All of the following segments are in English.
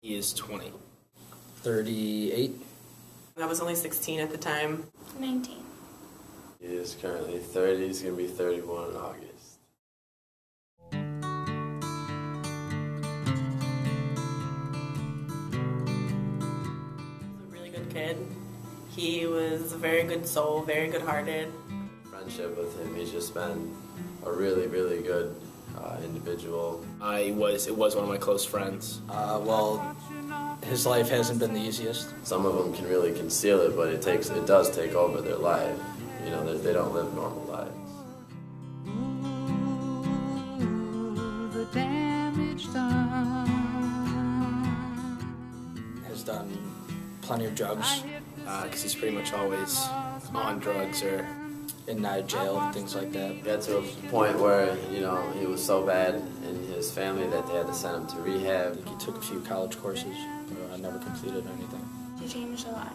He is 20. 38. I was only 16 at the time. 19. He is currently 30. He's going to be 31 in August. He was a really good kid. He was a very good soul, very good-hearted. Friendship with him, he's just been a really, really good individual. It was one of my close friends. Well, his life hasn't been the easiest. Some of them can really conceal it, but it does take over their life. You know, they don't live normal lives. The damage done. Has done plenty of drugs, Because he's pretty much always on drugs or in and out of jail, things like that. Got to a point where, you know, he was so bad in his family that they had to send him to rehab. He took a few college courses, but never completed anything. He changed a lot.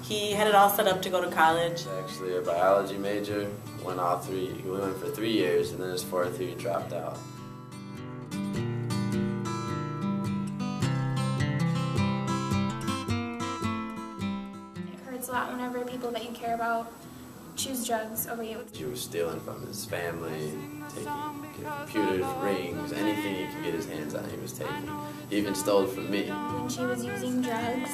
He had it all set up to go to college. He's actually a biology major. He went for 3 years, and then his fourth year he dropped out. It hurts a lot whenever people that you care about choose drugs over you. He was stealing from his family, taking computers, rings, anything he could get his hands on he was taking. He even stole it from me. When she was using drugs,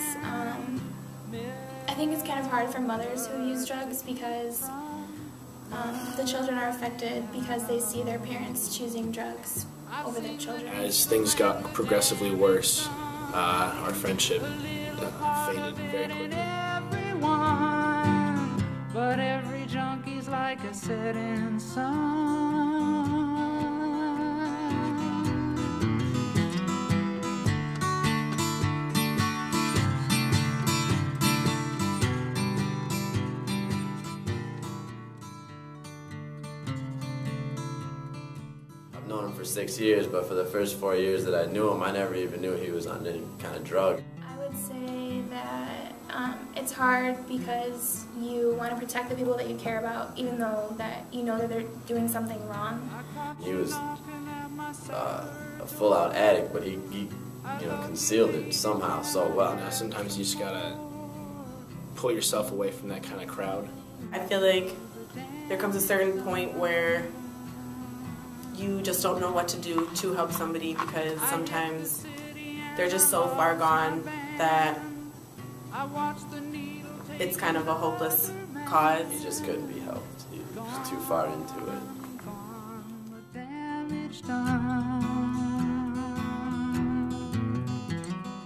I think it's kind of hard for mothers who use drugs because the children are affected because they see their parents choosing drugs over their children. as things got progressively worse, our friendship faded very quickly. Everyone, but every junkie's like a setting sun. I've known him for 6 years, but for the first 4 years that I knew him, I never even knew he was on any kind of drug. I would say that it's hard because you want to protect the people that you care about, even though that you know that they're doing something wrong. He was a full-out addict, but he concealed it somehow so well. Sometimes you just gotta pull yourself away from that kind of crowd. I feel like there comes a certain point where you just don't know what to do to help somebody because sometimes they're just so far gone that it's kind of a hopeless cause. He just couldn't be helped. He was too far into it. The damage done.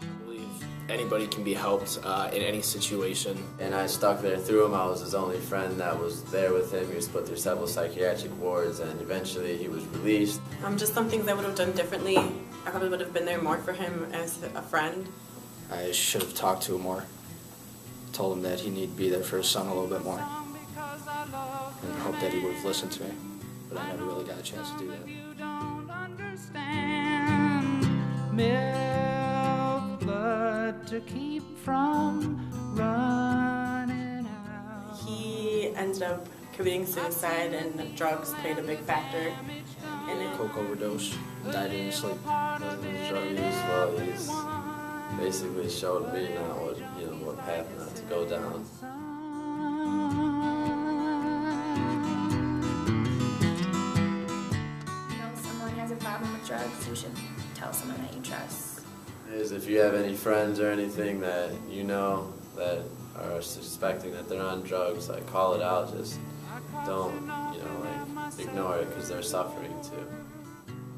I believe anybody can be helped in any situation. And I stuck there through him. I was his only friend that was there with him. He was put through several psychiatric wards, and eventually he was released. Just some things I would have done differently. I probably would have been there more for him as a friend. I should have talked to him more. Told him that he needed to be there for his son a little bit more. And hope that he would have listened to me. But I never really got a chance to do that. You don't understand. Milk blood to keep from running out. He ended up committing suicide, and drugs played a big factor in it. Coke overdose, died in his sleep. His drug use, well, he's basically showed me now what path not to go down. You know, someone has a problem with drugs, you should tell someone that you trust. If you have any friends or anything that you know that are suspecting that they're on drugs, like call it out. Just don't, ignore it because they're suffering too.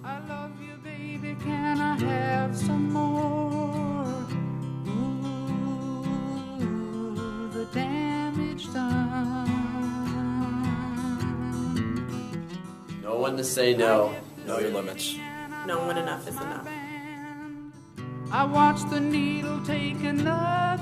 I love you, baby, can I have some more? Ooh, the damage done. Know when to say no. Know your limits. Knowing when enough is enough. I watched the needle take another